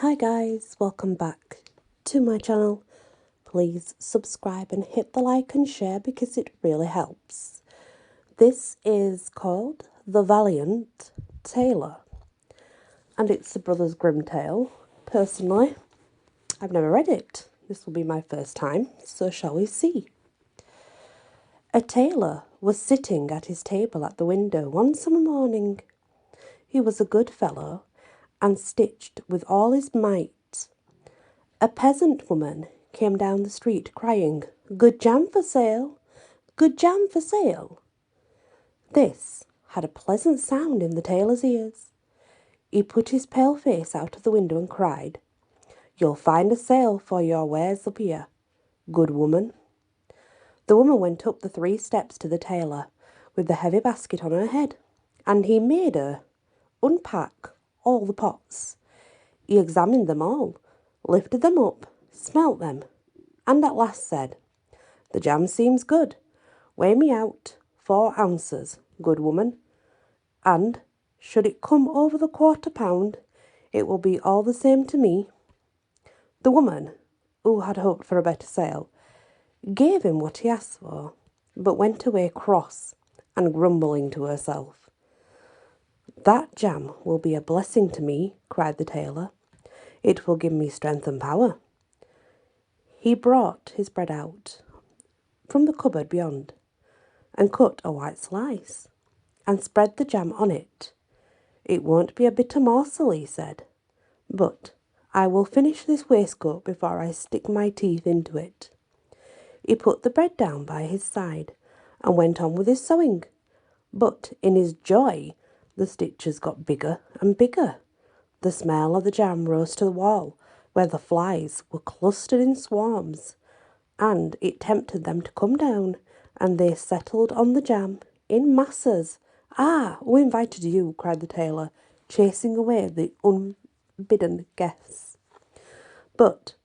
Hi guys, welcome back to my channel. Please subscribe and hit the like and share because it really helps. This is called The Valient Taylor, and it's the Brothers Grimm Tale. Personally, I've never read it. This will be my first time, so shall we see. A tailor was sitting at his table at the window one summer morning. He was a good fellow and stitched with all his might. A peasant woman came down the street crying, "Good jam for sale! Good jam for sale!" This had a pleasant sound in the tailor's ears. He put his pale face out of the window and cried, "You'll find a sale for your wares up here, good woman." The woman went up the 3 steps to the tailor with the heavy basket on her head, and he made her unpack all the pots. He examined them all, lifted them up, smelt them, and at last said, "The jam seems good. Weigh me out 4 ounces, good woman, and should it come over the 1/4 pound, it will be all the same to me." The woman, who had hoped for a better sale, gave him what he asked for, but went away cross and grumbling to herself. "That jam will be a blessing to me," cried the tailor. "It will give me strength and power." He brought his bread out from the cupboard beyond and cut a white slice and spread the jam on it. "It won't be a bitter morsel," he said, "but I will finish this waistcoat before I stick my teeth into it." He put the bread down by his side and went on with his sewing, but in his joy the stitches got bigger and bigger. The smell of the jam rose to the wall, where the flies were clustered in swarms, and it tempted them to come down, and they settled on the jam in masses. "Ah, who invited you?" cried the tailor, chasing away the unbidden guests. But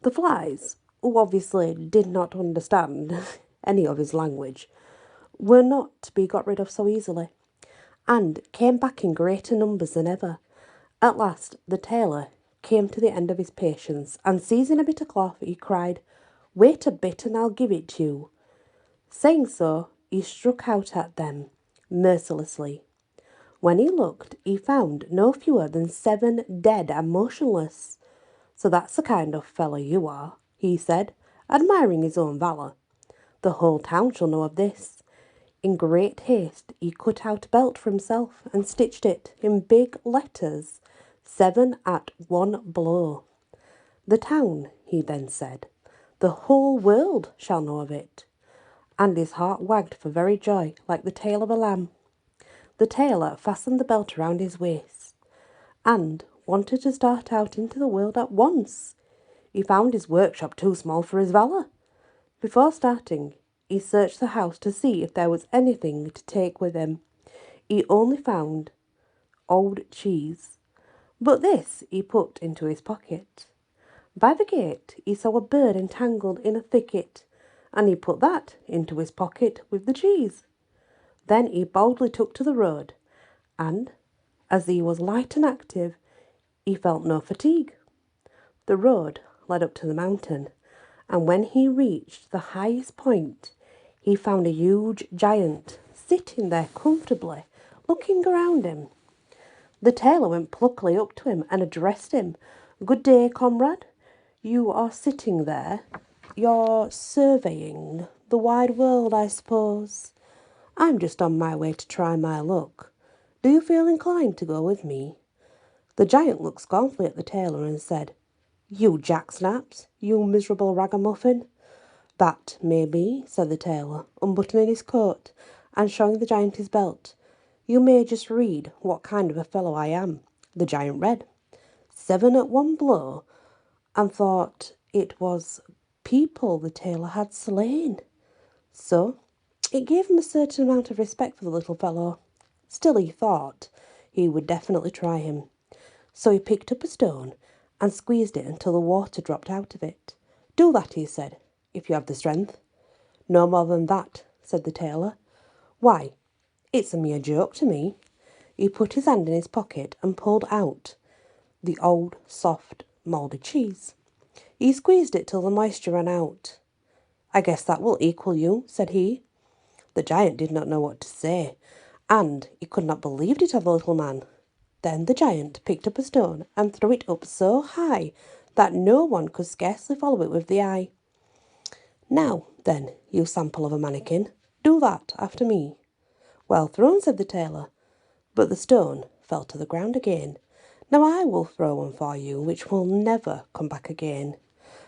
the flies, who obviously did not understand any of his language, were not to be got rid of so easily, and came back in greater numbers than ever. At last the tailor came to the end of his patience, and seizing a bit of cloth, he cried, "Wait a bit and I'll give it to you." Saying so, he struck out at them mercilessly. When he looked, he found no fewer than 7 dead and motionless. "So that's the kind of fellow you are," he said, admiring his own valour. "The whole town shall know of this." In great haste he cut out a belt for himself and stitched it in big letters, 7 at one blow. "The town," he then said, "the whole world shall know of it." And his heart wagged for very joy, like the tail of a lamb. The tailor fastened the belt around his waist and wanted to start out into the world at once. He found his workshop too small for his valour. Before starting, he searched the house to see if there was anything to take with him. He only found old cheese, but this he put into his pocket. By the gate he saw a bird entangled in a thicket, and he put that into his pocket with the cheese. Then he boldly took to the road, and, as he was light and active, he felt no fatigue. The road led up to the mountain, and when he reached the highest point, he found a huge giant sitting there comfortably, looking around him. The tailor went pluckily up to him and addressed him. "Good day, comrade. You are sitting there. You're surveying the wide world, I suppose. I'm just on my way to try my luck. Do you feel inclined to go with me?" The giant looked scornfully at the tailor and said, "You jacksnaps, you miserable ragamuffin." "That may be," said the tailor, unbuttoning his coat and showing the giant his belt. "You may just read what kind of a fellow I am." The giant read, 7 at one blow, and thought it was people the tailor had slain. So it gave him a certain amount of respect for the little fellow. Still, he thought he would definitely try him. So he picked up a stone and squeezed it until the water dropped out of it. "Do that," he said, "if you have the strength." "No more than that," said the tailor. "Why, it's a mere joke to me." He put his hand in his pocket and pulled out the old, soft, mouldy cheese. He squeezed it till the moisture ran out. "I guess that will equal you," said he. The giant did not know what to say, and he could not believe it of the little man. Then the giant picked up a stone and threw it up so high that no one could scarcely follow it with the eye. "Now, then, you sample of a mannikin, do that after me." "Well thrown," said the tailor, but the stone fell to the ground again. "Now I will throw one for you which will never come back again."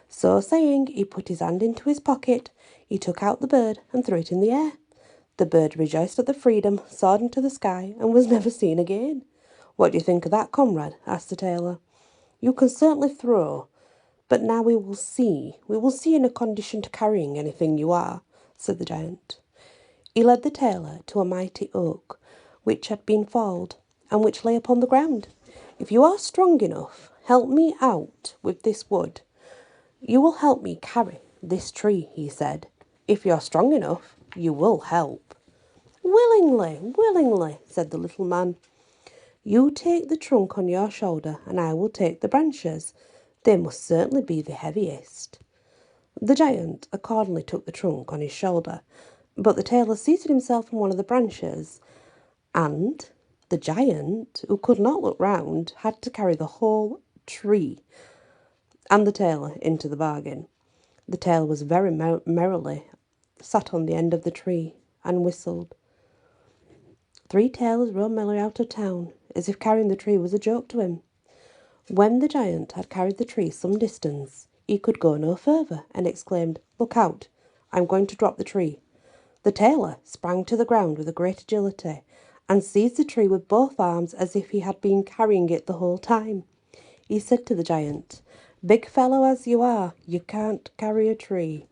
So saying, he put his hand into his pocket, he took out the bird and threw it in the air. The bird rejoiced at the freedom, soared into the sky, and was never seen again. "What do you think of that, comrade?" asked the tailor. "You can certainly throw, but now we will see in a condition to carrying anything you are," said the giant. He led the tailor to a mighty oak, which had been felled, and which lay upon the ground. "If you are strong enough, help me out with this wood. You will help me carry this tree," he said. "If you are strong enough, you will help." "Willingly, willingly," said the little man. "You take the trunk on your shoulder, and I will take the branches. They must certainly be the heaviest." The giant accordingly took the trunk on his shoulder, but the tailor seated himself on one of the branches, and the giant, who could not look round, had to carry the whole tree, and the tailor into the bargain. The tailor was very merrily sat on the end of the tree and whistled. Three tailors rode merrily out of town, as if carrying the tree was a joke to him. When the giant had carried the tree some distance, he could go no further, and exclaimed, "Look out, I'm going to drop the tree." The tailor sprang to the ground with a great agility, and seized the tree with both arms as if he had been carrying it the whole time. He said to the giant, "Big fellow as you are, you can't carry a tree."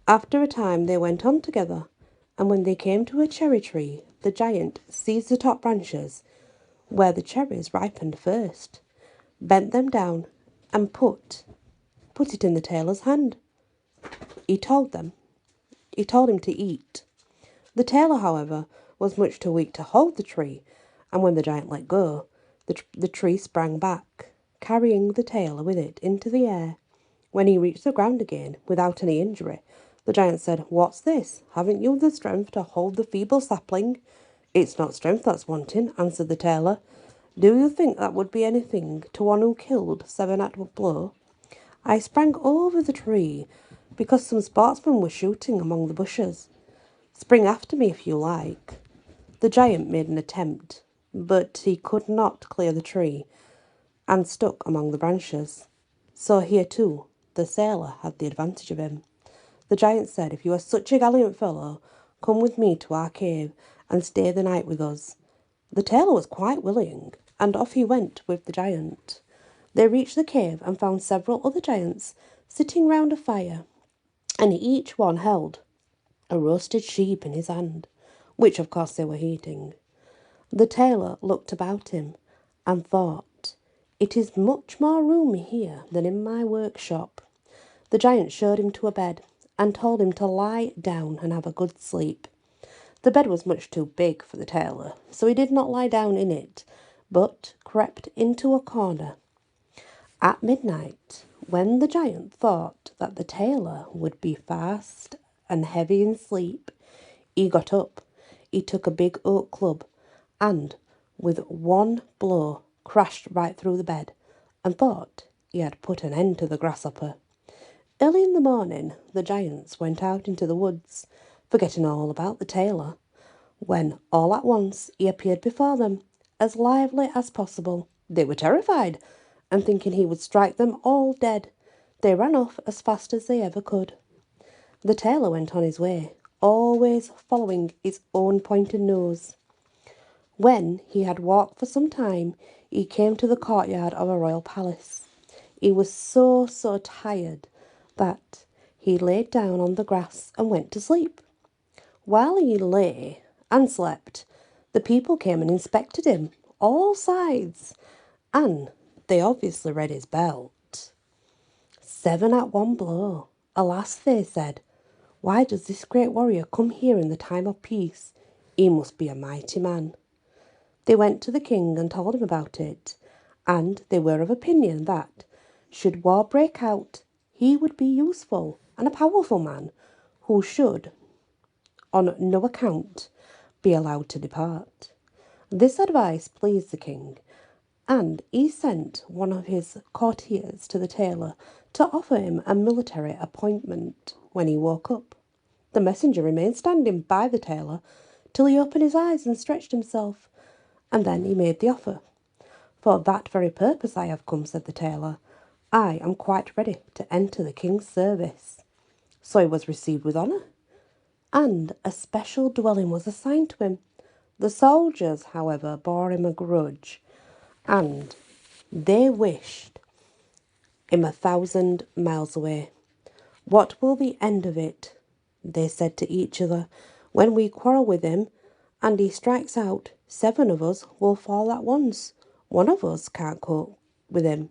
After a time they went on together, and when they came to a cherry tree, the giant seized the top branches, where the cherries ripened first, bent them down, and put it in the tailor's hand. He told him to eat. The tailor, however, was much too weak to hold the tree, and when the giant let go, the tree sprang back, carrying the tailor with it into the air. When he reached the ground again, without any injury, the giant said, "What's this? Haven't you the strength to hold the feeble sapling?" "It's not strength that's wanting," answered the tailor. "Do you think that would be anything to one who killed 7 at a blow? I sprang over the tree because some sportsmen were shooting among the bushes. Spring after me if you like." The giant made an attempt, but he could not clear the tree, and stuck among the branches. So here too the sailor had the advantage of him. The giant said, "If you are such a gallant fellow, come with me to our cave and stay the night with us." The tailor was quite willing, and off he went with the giant. They reached the cave and found several other giants sitting round a fire, and each one held a roasted sheep in his hand, which of course they were eating. The tailor looked about him and thought, "It is much more roomy here than in my workshop." The giant showed him to a bed and told him to lie down and have a good sleep. The bed was much too big for the tailor, so he did not lie down in it, but crept into a corner. At midnight, when the giant thought that the tailor would be fast and heavy in sleep, he got up. He took a big oak club and, with one blow, crashed right through the bed, and thought he had put an end to the grasshopper. Early in the morning, the giants went out into the woods, forgetting all about the tailor, when all at once he appeared before them, as lively as possible. They were terrified, and thinking he would strike them all dead, they ran off as fast as they ever could. The tailor went on his way, always following his own pointed nose. When he had walked for some time, he came to the courtyard of a royal palace. He was so tired that he laid down on the grass and went to sleep. While he lay and slept, the people came and inspected him, all sides, and they obviously read his belt. 7 at one blow. Alas, they said, why does this great warrior come here in the time of peace? He must be a mighty man. They went to the king and told him about it, and they were of opinion that, should war break out, he would be useful and a powerful man who should, on no account, be allowed to depart. This advice pleased the king, and he sent one of his courtiers to the tailor to offer him a military appointment when he woke up. The messenger remained standing by the tailor till he opened his eyes and stretched himself, and then he made the offer. For that very purpose I have come, said the tailor. I am quite ready to enter the king's service. So he was received with honour, and a special dwelling was assigned to him. The soldiers, however, bore him a grudge, and they wished him 1,000 miles away. What will the end of it? They said to each other. When we quarrel with him, and he strikes out, 7 of us will fall at once. 1 of us can't cope with him.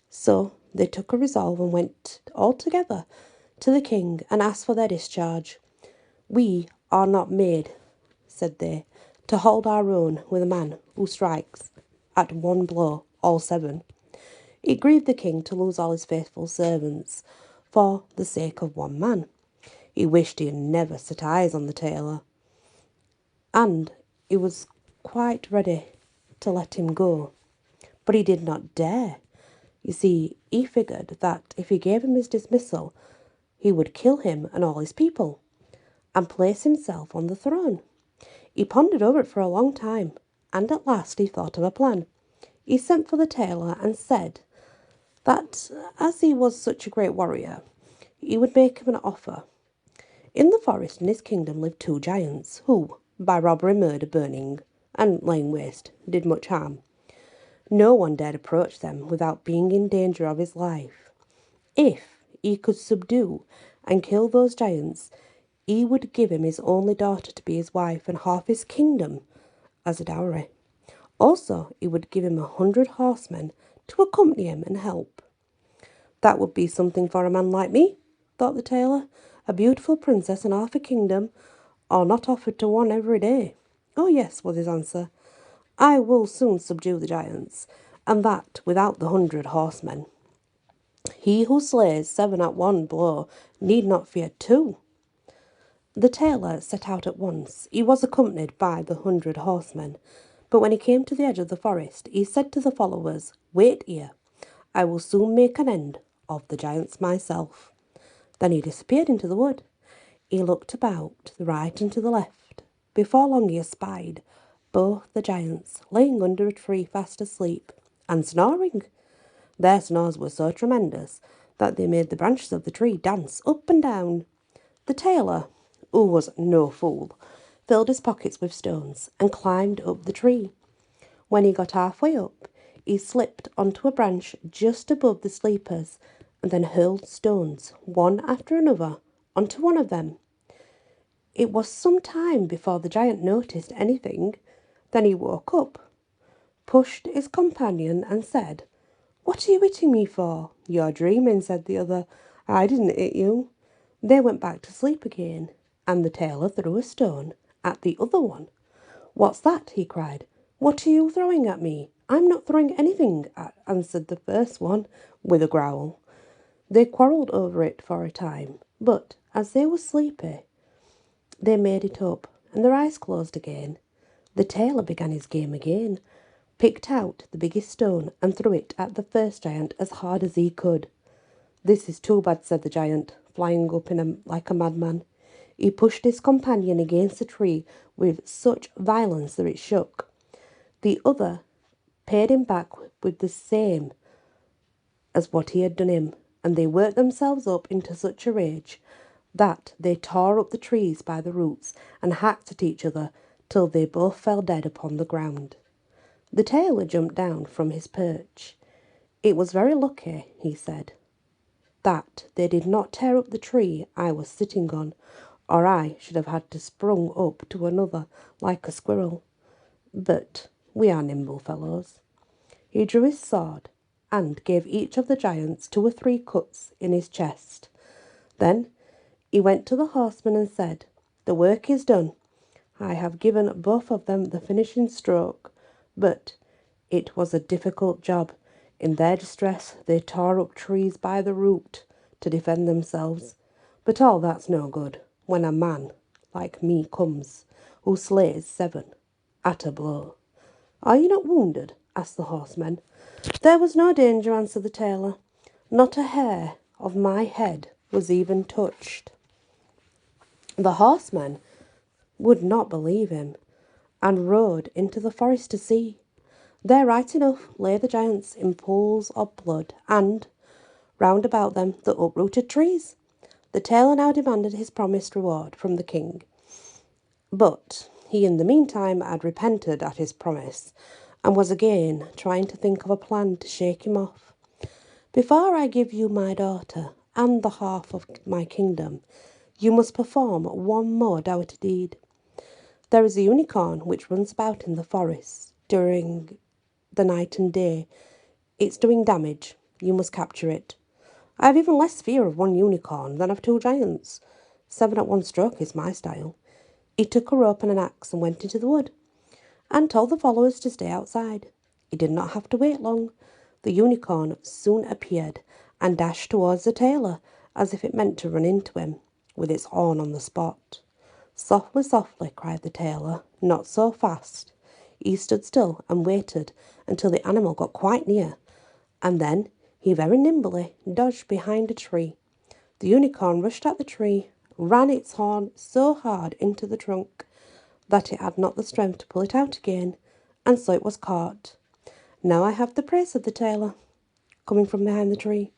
So they took a resolve and went all together to the king and asked for their discharge. We are not made, said they, to hold our own with a man who strikes at one blow all 7. It grieved the king to lose all his faithful servants for the sake of one man. He wished he had never set eyes on the tailor, and he was quite ready to let him go. But he did not dare. You see, he figured that if he gave him his dismissal, he would kill him and all his people, and place himself on the throne. He pondered over it for a long time, and at last he thought of a plan. He sent for the tailor and said that, as he was such a great warrior, he would make him an offer. In the forest in his kingdom lived 2 giants, who, by robbery, murder, burning, and laying waste, did much harm. No one dared approach them without being in danger of his life. If he could subdue and kill those giants, he would give him his only daughter to be his wife and half his kingdom as a dowry. Also, he would give him 100 horsemen to accompany him and help. That would be something for a man like me, thought the tailor. A beautiful princess and half a kingdom are not offered to one every day. Oh yes, was his answer. I will soon subdue the giants, and that without the 100 horsemen. He who slays 7 at one blow need not fear 2. The tailor set out at once. He was accompanied by the 100 horsemen, but when he came to the edge of the forest, he said to the followers, Wait here, I will soon make an end of the giants myself. Then he disappeared into the wood. He looked about to the right and to the left. Before long he espied both the giants laying under a tree fast asleep and snoring. Their snores were so tremendous that they made the branches of the tree dance up and down. The tailor, who was no fool, filled his pockets with stones and climbed up the tree. When he got halfway up, he slipped onto a branch just above the sleepers and then hurled stones, one after another, onto one of them. It was some time before the giant noticed anything. Then he woke up, pushed his companion and said, What are you hitting me for? You're dreaming, said the other. I didn't hit you. They went back to sleep again, and the tailor threw a stone at the other one. What's that? He cried. What are you throwing at me? I'm not throwing anything, answered the first one with a growl. They quarrelled over it for a time, but as they were sleepy, they made it up, and their eyes closed again. The tailor began his game again, picked out the biggest stone and threw it at the first giant as hard as he could. This is too bad, said the giant, flying up like a madman. He pushed his companion against the tree with such violence that it shook. The other paid him back with the same as what he had done him, and they worked themselves up into such a rage that they tore up the trees by the roots and hacked at each other till they both fell dead upon the ground. The tailor jumped down from his perch. It was very lucky, he said, that they did not tear up the tree I was sitting on, or I should have had to sprung up to another like a squirrel. But we are nimble fellows. He drew his sword and gave each of the giants 2 or 3 cuts in his chest. Then he went to the horsemen and said, The work is done. I have given both of them the finishing stroke, but It was a difficult job. In their distress, they tore up trees by the root to defend themselves. But all that's no good when a man like me comes, who slays 7 at a blow. Are you not wounded? Asked the horseman. There was no danger, answered the tailor. Not a hair of my head was even touched. The horseman would not believe him, and rode into the forest to see. There, right enough, lay the giants in pools of blood, and, round about them, the uprooted trees. The tailor now demanded his promised reward from the king. But he in the meantime had repented at his promise, and was again trying to think of a plan to shake him off. Before I give you my daughter and the half of my kingdom, you must perform one more doughty deed. There is a unicorn which runs about in the forest during the night and day. It's doing damage. You must capture it. I have even less fear of one unicorn than of 2 giants. 7 at one stroke is my style. He took a rope and an axe and went into the wood, and told the followers to stay outside. He did not have to wait long. The unicorn soon appeared and dashed towards the tailor as if it meant to run into him, with its horn on the spot. Softly, softly, cried the tailor, not so fast. He stood still and waited until the animal got quite near, and then he very nimbly dodged behind a tree. The unicorn rushed at the tree, ran its horn so hard into the trunk that it had not the strength to pull it out again, and so it was caught. Now I have the praise, said the tailor, coming from behind the tree.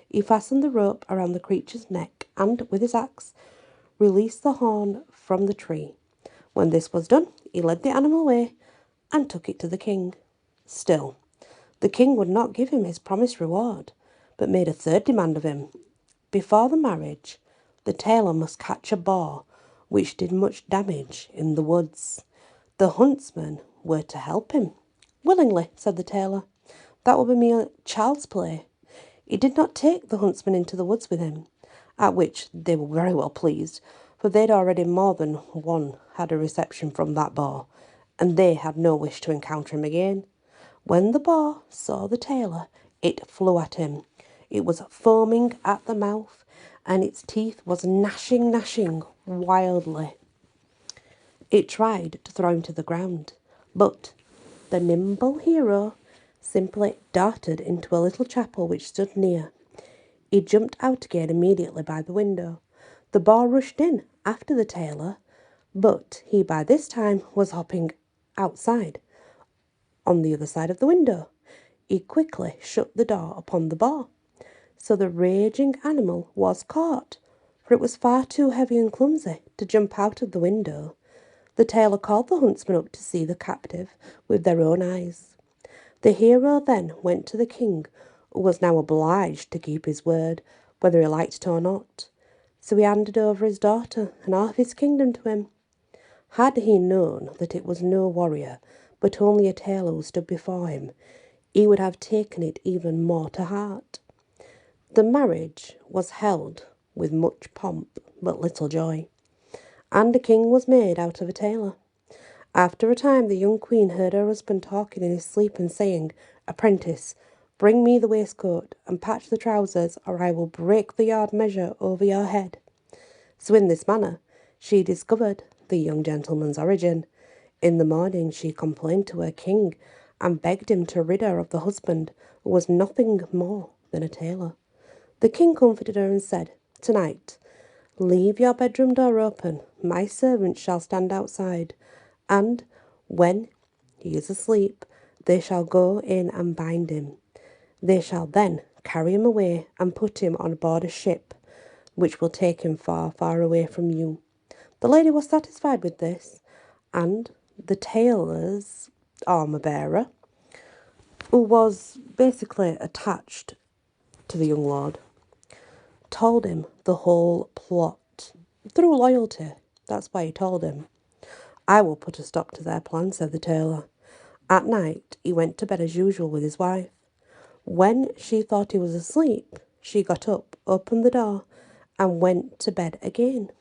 He fastened the rope around the creature's neck and, with his axe, released the horn from the tree. When this was done, he led the animal away and took it to the king. Still, the king would not give him his promised reward, but made a third demand of him. Before the marriage, the tailor must catch a boar which did much damage in the woods. The huntsmen were to help him. Willingly, said the tailor. That will be mere child's play. He did not take the huntsmen into the woods with him, at which they were very well pleased, for they'd already more than one had a reception from that boar, and they had no wish to encounter him again. When the boar saw the tailor, it flew at him. It was foaming at the mouth, and its teeth was gnashing wildly. It tried to throw him to the ground, but the nimble hero simply darted into a little chapel which stood near. He jumped out again immediately by the window. The boar rushed in after the tailor, but he by this time was hopping outside on the other side of the window. He quickly shut the door upon the boar. So the raging animal was caught, for it was far too heavy and clumsy to jump out of the window. The tailor called the huntsmen up to see the captive with their own eyes. The hero then went to the king, who was now obliged to keep his word, whether he liked it or not. So he handed over his daughter and half his kingdom to him. Had he known that it was no warrior, but only a tailor who stood before him, he would have taken it even more to heart. The marriage was held with much pomp but little joy, and a king was made out of a tailor. After a time the young queen heard her husband talking in his sleep and saying, "Apprentice, bring me the waistcoat and patch the trousers, or I will break the yard measure over your head." So in this manner she discovered the young gentleman's origin. In the morning she complained to her king and begged him to rid her of the husband who was nothing more than a tailor. The king comforted her and said, "Tonight, leave your bedroom door open. My servants shall stand outside, and when he is asleep, they shall go in and bind him. They shall then carry him away and put him on board a ship, which will take him far, far away from you." The lady was satisfied with this, and the tailor's armour-bearer, who was basically attached to the young lord, told him the whole plot. Through loyalty, that's why he told him. "I will put a stop to their plan," said the tailor. At night, he went to bed as usual with his wife. When she thought he was asleep, she got up, opened the door, and went to bed again.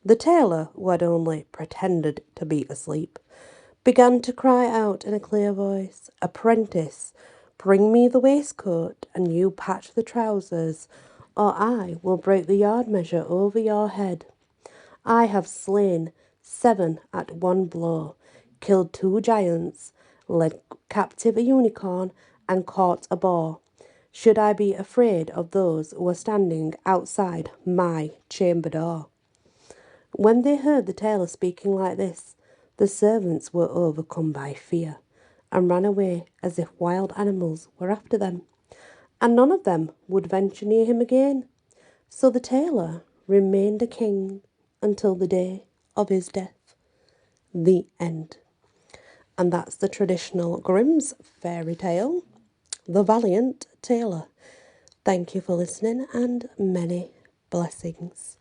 The tailor, who had only pretended to be asleep, began to cry out in a clear voice, "Apprentice, bring me the waistcoat, and you patch the trousers, or I will break the yard measure over your head. I have slain 7 at one blow, killed 2 giants, led captive a unicorn, and caught a boar. Should I be afraid of those who are standing outside my chamber door?" When they heard the tailor speaking like this, the servants were overcome by fear, and ran away as if wild animals were after them, and none of them would venture near him again. So the tailor remained a king until the day of his death. The end. And that's the traditional Grimm's fairy tale, The Valiant Tailor. Thank you for listening, and many blessings.